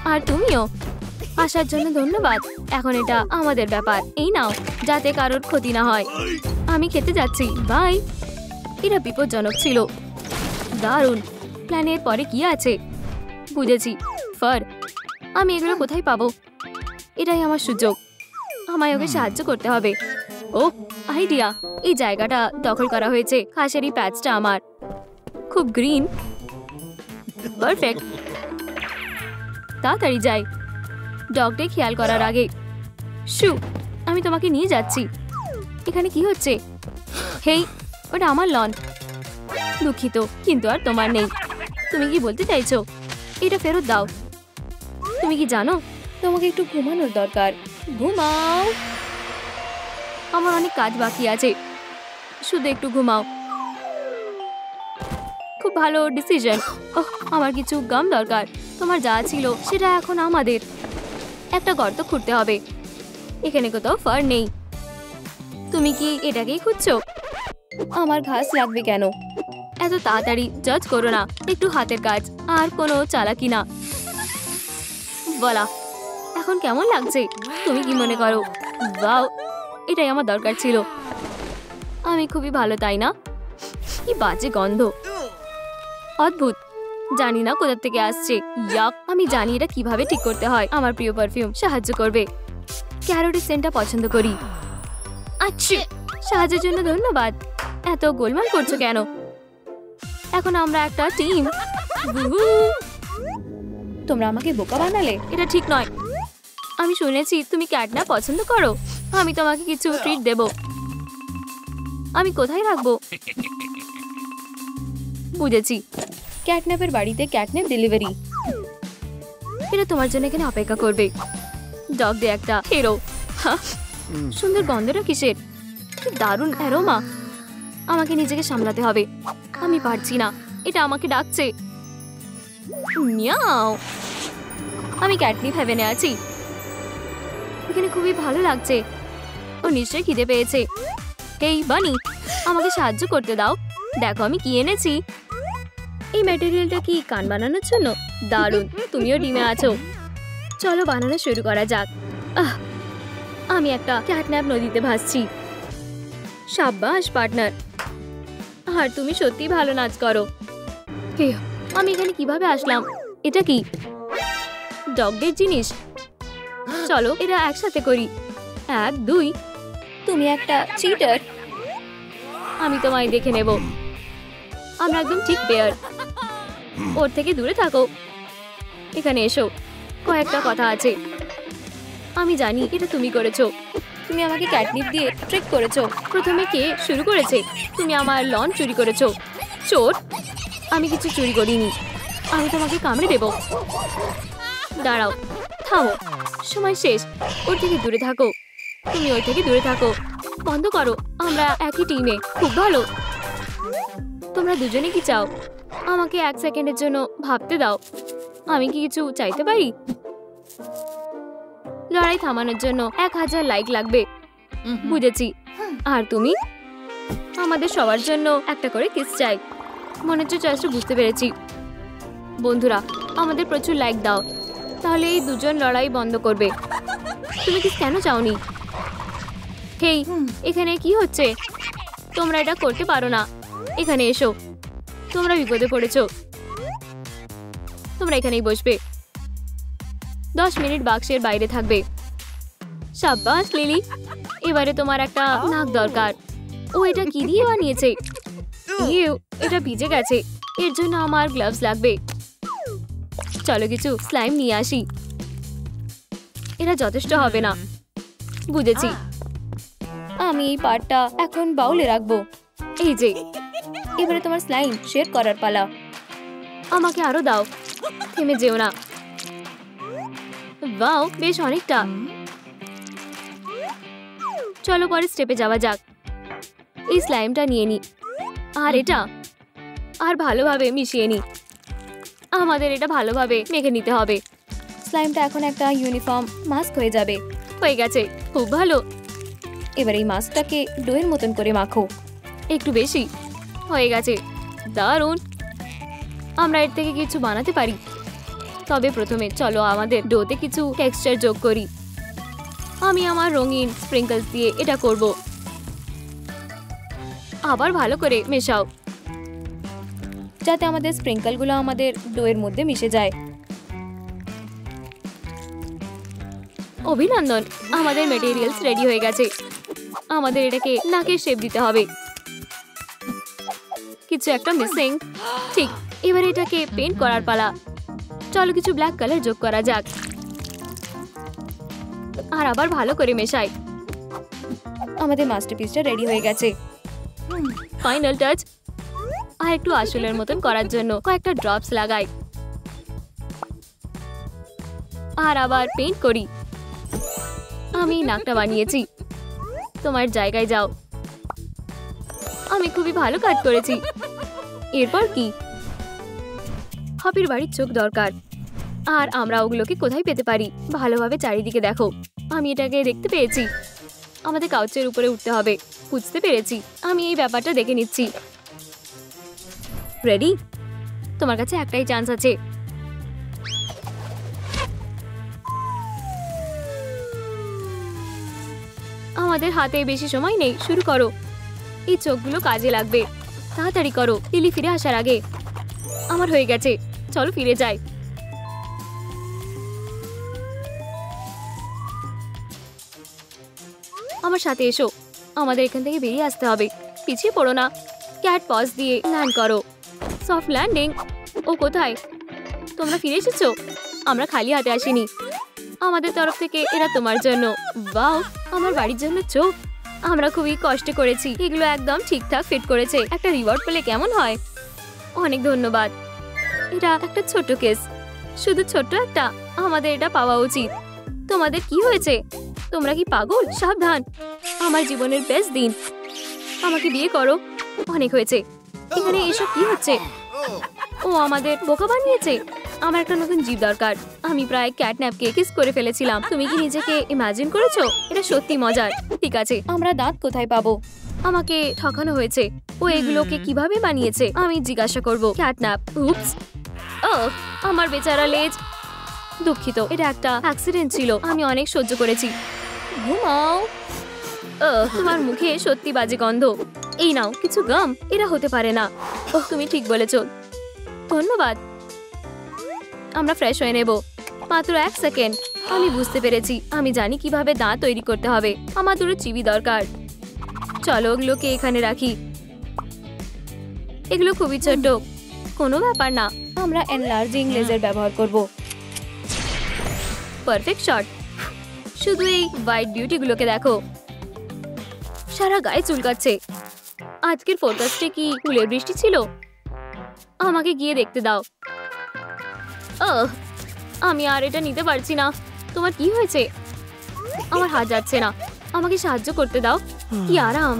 C: আর তুমিও আসার জন্য ধন্যবাদ। এখন এটা আমাদের ব্যাপার। এই নাও, যাতে কারোর ক্ষতি না হয়। আমি খেতে যাচ্ছি, বাই। এটা বিপজ্জনক ছিল। দারুণ। প্ল্যানের পরে কি আছে? বুঝেছি, ফার। আমি এগুলো কোথায় পাবো? এটাই আমার সুযোগ। আমায় ওকে সাহায্য করতে হবে। ও আইডিয়া, এই জায়গাটা দখল করা হয়েছে। ঘাসের এই প্যাচটা আমার। খুব গ্রিন। পারফেক্ট। তাড়াতাড়ি যাই, ডগডে খেয়াল করার আগে। শু, আমি তোমাকে নিয়ে যাচ্ছি। এখানে কি হচ্ছে? হেই, ওটা আমার লন। দুঃখিত, কিন্তু আর তোমার নেই। তুমি কি বলতে চাইছো? এটা ফেরত দাও। তুমি কি জানো, তোমাকে একটু ঘুমানোর দরকার। ঘুমাও। আমার অনেক কাজ বাকি আছে, শুধু একটু ঘুমাও। খুব ভালো ডিসিশন। ওহ, আমার কিছু গাম দরকার। তোমার যা ছিল সেটা এখন আমাদের। একটা গর্ত খুঁড়তে হবে। এখানে কোথাও ফার নেই। তুমি কি এটাকেই খুঁজছো? আমার ঘাস লাগবে কেন? এত তাড়াতাড়ি জাজ করো না। একটু হাতের কাজ আর কোনো চালাকি না। বলা, এখন কেমন লাগছে? তুমি কি মনে করো? ওয়াও, এটাই আমার দরকার ছিল। আমি খুবই ভালো, তাই না? কি বাজে গন্ধ। অদ্ভুত, জানি না কোথা থেকে আসছে। ইয়াক, আমি জানি এটা কিভাবে ঠিক করতে হয়। আমার প্রিয় পারফিউম সাহায্য করবে। ক্যারোটের সেন্টটা পছন্দ করি। আচ্ছা, সাহায্যের জন্য ধন্যবাদ। এত গোলমাল করছো কেন? এখন আমরা একটা টিম। তোমরা আমাকে বোকা বানালে, এটা ঠিক নয়। আমি শুনেছি তুমি ক্যাটন্যাপ পছন্দ করো, আমি তোমাকে কিছু ট্রিট দেব। আমি কোথায় রাখবো? বুঝেছি, ক্যাটন্যাপের বাড়িতে ক্যাটন্যাপ ডেলিভারি। এটা তোমার জন্য এখানে অপেক্ষা করবে। ডগ ডে একটা হিরো। সুন্দর গন্ধটা কিসের? কি দারুণ অ্যারোমা। আমাকে নিজেকে সামলাতে হবে, আমি পারছি না, এটা আমাকে ডাকছে। মিয়াও। আমি ক্যাটনিপ হেভেনে আছি। এখানে খুবই ভালো লাগছে। ও নিশ্চয়ই খিদে পেয়েছে। এই বানি, আমাকে সাহায্য করতে দাও। দেখো আমি কি এনেছি। এই ম্যাটেরিয়ালটা কি কান বানানোর জন্য? দারুণ, তুমিও ডিমে আছো। চলো বানানো শুরু করা যাক। আমি একটা ক্যাটন্যাপ নদীতে ভাসছি। সাব্বাস পার্টনার, আর তুমি সত্যি ভালো নাচ করো। আমি এখানে কিভাবে আসলাম? এটা কি ডগদের জিনিস? চলো এটা একসাথে করি। 1 2। তুমি একটা চিটার। আমি তোমায় দেখে নেব। আমরা একদম ঠিক পেয়ার। ওর থেকে দূরে থাকো। এখানে এসো, কয়েকটা কথা আছে। আমি জানি এটা তুমি করেছো। তুমি আমাকে ক্যাটনিপ দিয়ে ট্রিক করেছো। প্রথমে কে শুরু করেছে? তুমি আমার লন চুরি করেছো। চোর! আমি কিছু চুরি করিনি। আমি তোমাকে কামড়ে দেব। দাঁড়াও, থামো, সময় শেষ। ওর থেকে দূরে থাকো। তুমি ওর থেকে দূরে থাকো। বন্ধ করো, আমরা একই টিমে। খুব ভালো। তোমরা দুজনে কি চাও? আমাকে 1 সেকেন্ডের জন্য ভাবতে দাও। আমি কি কিছু চাইতে পারি? লড়াই থামানোর জন্য 1000 লাইক লাগবে। বুঝেছি। আর তুমি? আমাদের সবার জন্য একটা করে কিস চাই। মনে হচ্ছে চয়েসটা বুঝতে পেরেছি। বন্ধুরা, আমাদের প্রচুর লাইক দাও, তাহলে এই দুজন লড়াই বন্ধ করবে। তুমি কিস কেন চাওনি? হেই, এখানে কি হচ্ছে? তোমরা এটা করতে পারো না। এখানে এসো। তোমরা বিপদে পড়েছো। তোমরা এখানেই বসবে। 10 মিনিট বাক্সের বাইরে থাকবে। সাব্বাস লিলি, এবারে তোমার একটা নাক দরকার। ও এটা কি দিয়ে বানিয়েছে? এটা ভিজে গেছে। এর জন্য আমার গ্লাভস লাগবে। চলো কিছু স্লাইম নিয়ে আসি। এটা যথেষ্ট হবে না। বুঝেছি। আমি এই পার্টটা এখন বাউলে রাখবো। এই যে, এবারে তোমার স্লাইম শেয়ার করার পালা। আমাকে আরো দাও। থেমে যেও না। বাও, বেশ অনেকটা। চলো পরে স্টেপে যাওয়া যাক। এই স্লাইমটা নিয়ে নি, আর এটা, আর ভালোভাবে মিশিয়ে নি। আমাদের এটা ভালোভাবে মেখে নিতে হবে। স্লাইমটা এখন একটা ইউনিফর্ম মাস্ক হয়ে যাবে। হয়ে গেছে, খুব ভালো। এবার এই মাস্কটাকে ডোয়ের মতন করে মাখো। একটু বেশি হয়ে গেছে। দারুণ। আমরা এর থেকে কিছু বানাতে পারি। তবে প্রথমে চলো আমাদের ডোতে কিছু টেক্সচার যোগ করি। আমি আমার রঙিন স্প্রিঙ্কলস দিয়ে এটা করব। আবার ভালো করে মেশাও, যাতে আমাদের স্প্রিঙ্কলগুলো আমাদের ডোয়ের মধ্যে মিশে যায়। অভিনন্দন, আমাদের ম্যাটেরিয়ালস রেডি হয়ে গেছে। আমাদের এটাকে নাকের শেপ দিতে হবে। কিছু একটা মিসিং। ঠিক, এবারে এটাকে পেইন্ট করার পালা। চলো কিছু ব্ল্যাক কালার যোগ করা যাক। আর আবার ভালো করে মেশাই। আমাদের মাস্টারপিসটা রেডি হয়ে গেছে। Final touch. আর একটু আসলের মতন করার জন্য কয়েকটা ড্রপস লাগাই। আর আবার পেইন্ট করি। আমি নাকটা বানিয়েছি। তোমার জায়গায় যাও। আমি খুবই ভালো কাজ করেছি। এরপর কি? হপির বাড়ির চোখ দরকার। আর আমরা ওগুলোকে কোথায় পেতে পারি? ভালোভাবে চারিদিকে দেখো। আমি এটাকে দেখতে পেয়েছি। আমাদের কাউচের উপরে উঠতে হবে। বুঝতে পেরেছি। আমি এই ব্যাপারটা দেখে নিচ্ছি। রেডি? তোমার কাছে একটাই চান্স আছে। আমাদের হাতে বেশি সময় নেই। শুরু করো। এই চোখগুলো কাজে লাগবে। তাড়াতাড়ি করো, লিলি ফিরে আসার আগে। আমার হয়ে গেছে। চলো ফিরে যাই। আমার সাথে এসো। আমাদের এখান থেকে বেরিয়ে আসতে হবে। পিছিয়ে পড়ো না। ক্যাট পজ দিয়ে ল্যান্ড করো। Soft landing. ও কোথায়? তোমরা ফিরে এসেছো? আমরা খালি হাতে আসিনি। আমাদের তরফ থেকে এরা তোমার জন্য। বাও, আমার বাড়ির জন্য চোখ। আমরা খুবই কষ্ট করেছি, এগুলো একদম ঠিকঠাক ফিট করেছে। একটা রিওয়ার্ড পেলে কেমন হয়? অনেক ধন্যবাদ। এটা একটা ছোট্ট কেস, শুধু ছোট্ট একটা। আমাদের এটা পাওয়া উচিত। তোমাদের কি হয়েছে? তোমরা কি পাগল? সাবধান, আমার জীবনের বেস্ট দিন। আমাকে বিয়ে করো। অনেক হয়েছে। এখানে এসব কি হচ্ছে? ও আমাদের বোকা বানিয়েছে। আমার একটা নতুন জীব দরকার। আমি প্রায় ক্যাটন্যাপকে কিস করে ফেলেছিলাম। তুমি কি নিজেকে ইমাজিন করেছো? এটা সত্যি মজার। ঠিক আছে, আমরা দাঁত কোথায় পাবো? আমাকে ঠকানো হয়েছে। ও এগুলোকে কিভাবে বানিয়েছে আমি জিজ্ঞাসা করব। ক্যাটন্যাপ। উপস, আমার বেচারা লেজ। দুঃখিত, এটা একটা অ্যাক্সিডেন্ট ছিল। আমি অনেক সহ্য করেছি। ঘুমাও। তোমার মুখে সত্যি বাজে গন্ধ। এই নাও কিছু গাম। এরা হতে পারে না। ওহ, তুমি ঠিক বলেছো। ধন্যবাদ। আমরা ফ্রেশ হয়ে নেব। মাত্র 1 সেকেন্ড। আমি বুঝতে পেরেছি। আমি জানি কিভাবে দাঁত তৈরি করতে হবে। আমার দুটো চিবি দরকার। চলো ওগুলোকে এখানে রাখি। এগুলো খুবই ছোট, কোনো ব্যাপার না। আমরা এনলার্জিং লেজার ব্যবহার করব। Perfect shot. শুধু এই হোয়াইট বিউটিগুলোকে দেখো, সারা গায়ে চুলকাচ্ছে। আজকের ফোরকাস্টে কি ফুলের বৃষ্টি ছিল? আমাকে গিয়ে দেখতে দাও। আমি আর এটা নিতে পারছি না। তোমার কি হয়েছে? আমার হাত যাচ্ছে না। আমাকে সাহায্য করতে দাও। কি আরাম।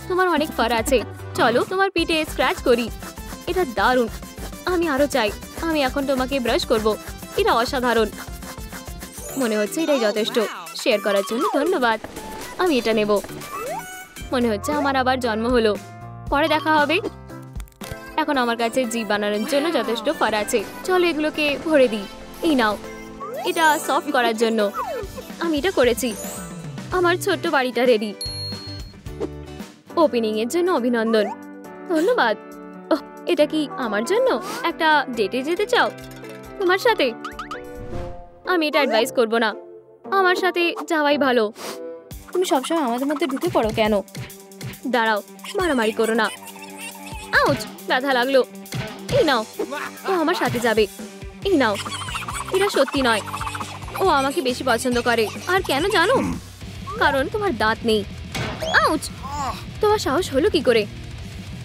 C: তোমার অনেক ফার আছে। চলো তোমার পিঠে স্ক্র্যাচ করি। এটা দারুণ। আমি আরো চাই। আমি এখন তোমাকে ব্রাশ করব। এটা অসাধারণ। মনে হচ্ছে এটাই যথেষ্ট। শেয়ার করার জন্য ধন্যবাদ। আমি এটা নেব। মনে হচ্ছে আমার আবার জন্ম হলো। পরে দেখা হবে। এখন আমার কাছে জীব বানানোর জন্য যথেষ্ট ফার আছে। চলো এগুলোকে ভরে দিই। এই নাও, এটা সফট করার জন্য। আমি এটা করেছি। আমার ছোট্ট বাড়িটা রেডি। ওপেনিং এর জন্য অভিনন্দন। ধন্যবাদ। ওহ, এটা কি আমার জন্য? একটা ডেটে যেতে চাও তোমার সাথে? আমি এটা অ্যাডভাইস করব না। আমার সাথে যাওয়াই ভালো। তুমি সবসময় আমাদের মধ্যে ঢুকে পড়ো কেন? দাঁড়াও, মারামারি করো না। আউচ, ব্যথা লাগলো। এই নাও, ও আমার সাথে যাবে। এই নাও। এটা সত্যি নয়। ও আমাকে বেশি পছন্দ করে। আর কেন জানো? কারণ তোমার দাঁত নেই। আউচ, তোমার সাহস হলো কি করে?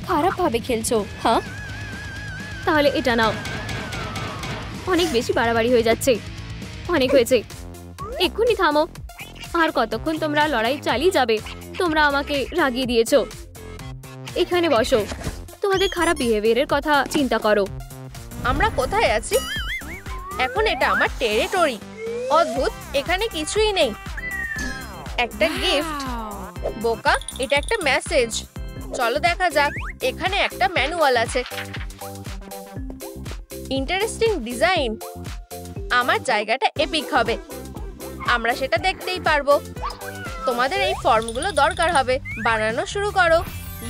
C: খারাপ ভাবে খেলছো? হ্যাঁ, তাহলে এটা নাও। অনেক বেশি বাড়াবাড়ি হয়ে যাচ্ছে। অনেক হয়েছে, এক্ষুনি থামো। আর কতক্ষণ তোমরা লড়াই চালিয়ে যাবে? তোমরা আমাকে রাগিয়ে দিয়েছো। এখানে বসো। তোমাদের খারাপ বিহেভিয়ারের কথা চিন্তা করো।
A: আমরা কোথায় আছি এখন? এটা আমার টেরিটরি। অদ্ভুত, এখানে কিছুই নেই। একটা গিফট। বোকা, এটা একটা মেসেজ। চলো দেখা যাক। এখানে একটা ম্যানুয়াল আছে। Interesting design. আমার জায়গাটা এপিক হবে। আমরা সেটা দেখতেই পারবো। তোমাদের এই ফর্মগুলো দরকার হবে। বানানো শুরু করো।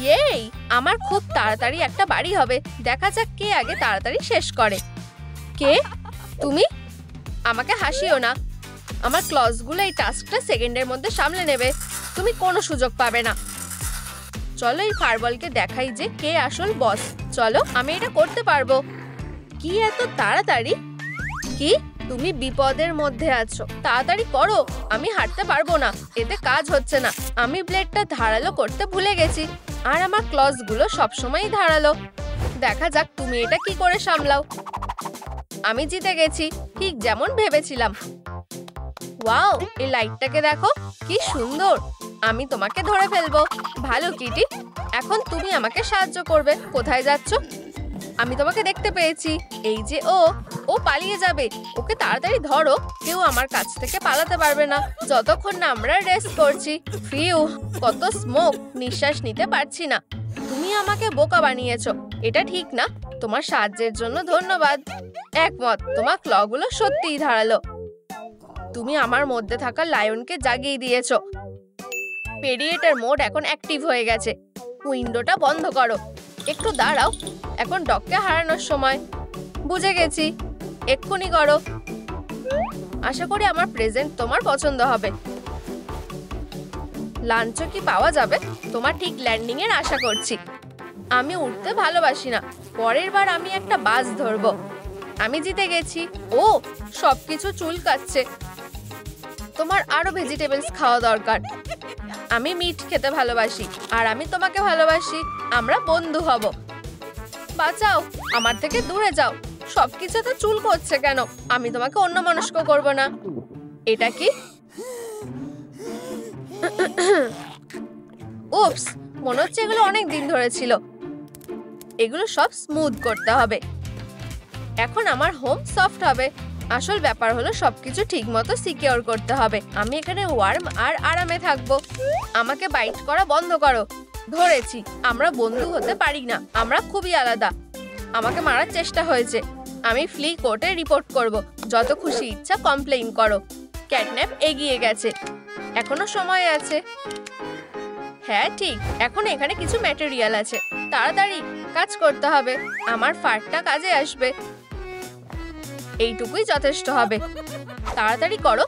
A: ইয়েই, আমার খুব তাড়াতাড়ি একটা বাড়ি হবে। দেখা যাক কে আগে তাড়াতাড়ি শেষ করে। কে? তুমি? আমাকে হাসিও না। আমার ক্লজগুলো এই টাস্কটা সেকেন্ডের মধ্যে সামলে নেবে। তুমি কোনো সুযোগ পাবে না। চলো এই ফারবলকে দেখাই যে কে আসল বস। চলো, আমি এটা করতে পারবো। কি এত তাড়াতাড়ি? কি? তুমি বিপদের মধ্যে আছো, তাড়াতাড়ি করো। আমি হাঁটতে পারবো না, এতে কাজ হচ্ছে না। আমি ব্লেডটা ধারালো করতে ভুলে গেছি। আর আমার ক্লজগুলো সবসময়ই ধারালো। দেখা যাক তুমি এটা কি করে সামলাও। আমি জিতে গেছি, ঠিক যেমন ভেবেছিলাম। ওয়াও, এই লাইটটাকে দেখো, কি সুন্দর। আমি তোমাকে ধরে ফেলবো। ভালো কিটি, এখন তুমি আমাকে সাহায্য করবে। কোথায় যাচ্ছ? আমি তোমাকে দেখতে পেয়েছি। এই যে ও পালিয়ে যাবে। ওকে তাড়াতাড়ি ধরো। কেউ আমার কাছ থেকে পালাতে পারবে না যতক্ষণ না আমরা রেস্ট করছি। ফিউ, কত স্মোক, নিঃশ্বাস নিতে পারছি না। তুমি আমাকে বোকা বানিয়েছো। এটা ঠিক না। তোমার সাহায্যের জন্য ধন্যবাদ। একমত, তোমার ক্লগুলো সত্যিই ধারালো। তুমি আমার মধ্যে থাকা লায়নকে জাগিয়ে দিয়েছো। পেডিয়েটার মোড এখন অ্যাক্টিভ হয়ে গেছে। উইন্ডোটা বন্ধ করো। একটু দাঁড়াও, এখন ডগকে হারানোর সময়। বুঝে গেছি, এক্ষুনি করো। আশা করি আমার প্রেজেন্ট তোমার পছন্দ হবে। লাঞ্চও কি পাওয়া যাবে? তোমার ঠিক ল্যান্ডিং এর আশা করছি।
D: আমি উঠতে ভালোবাসি না। পরের বার আমি একটা বাস ধরবো। আমি জিতে গেছি। ও, সবকিছু চুলকাচ্ছে। তোমার আরো ভেজিটেবলস খাওয়া দরকার। আমি মিট খেতে ভালোবাসি আর আমি তোমাকে ভালোবাসি। আমরা বন্ধু হব। বাঁচাও, আমার থেকে দূরে যাও। সবকিছু তো চুল করছে কেন? আমি তোমাকে অন্যমনস্ক করব না। এটা কি? উপস, মনে হচ্ছে এগুলো অনেক দিন ধরে ছিল। এগুলো সব স্মুথ করতে হবে। এখন আমার হোম সফট হবে। আসল ব্যাপার হলো সবকিছু ঠিকমতো সিকিউর করতে হবে। আমি এখানে ওয়ার্ম আর আরামে থাকবো। আমাকে বাইট করা বন্ধ করো। ধরেছি, আমরা বন্ধু হতে পারি না। আমরা খুবই আলাদা। আমাকে মারার চেষ্টা হয়েছে। আমি ফ্লি কোর্টে রিপোর্ট করব। যত খুশি ইচ্ছা কমপ্লেইন করো। ক্যাটন্যাপ এগিয়ে গেছে। এখনো সময় আছে। হ্যাঁ ঠিক, এখন এখানে কিছু ম্যাটেরিয়াল আছে। তাড়াতাড়ি কাজ করতে হবে। আমার ফারটা কাজে আসবে। এইটুকুই যথেষ্ট হবে। তাড়াতাড়ি করো।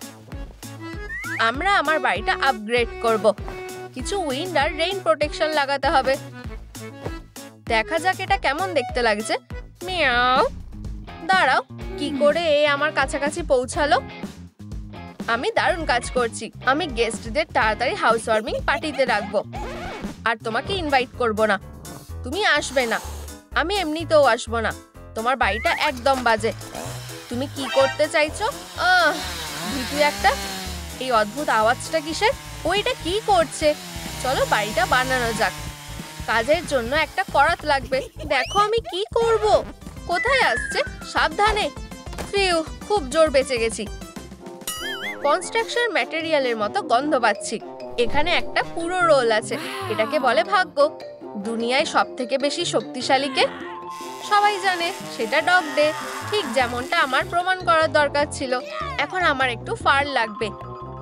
D: আমরা আমার বাড়িটা আপগ্রেড করব। কিছু উইন্ড আর রেইন প্রোটেকশন লাগাতে হবে। দেখা যাক এটা কেমন দেখতে লাগছে। মিয়াও। দাঁড়াও, কি করে এ আমার কাছাকাছি পৌঁছালো? আমি দারুণ কাজ করছি। আমি গেস্টদের তাড়াতাড়ি হাউস ওয়ার্মিং পার্টিতে রাখবো। আর তোমাকে ইনভাইট করব না। তুমি আসবে না। আমি এমনিতেও আসবো না। তোমার বাড়িটা একদম বাজে। তুমি কি করতে চাইছো? ভীতু একটা। এই অদ্ভুত আওয়াজটা কিসের? ওইটা কি করছে? চলো বাড়িটা বানানো যাক। কাজের জন্য একটা করাত লাগবে। দেখো আমি কি করব। কোথায় আসছে? সাবধানে। ফিউ, খুব জোর বেঁচে গেছি। কনস্ট্রাকশন ম্যাটেরিয়ালের মতো গন্ধ পাচ্ছি। এখানে একটা পুরো রোল আছে। এটাকে বলে ভাগ্য। দুনিয়ায় সব থেকে বেশি শক্তিশালীকে সবাই জানে, সেটা ডগ ডে। ঠিক যেমনটা আমার প্রমাণ করার দরকার ছিল। এখন আমার একটু ফার লাগবে।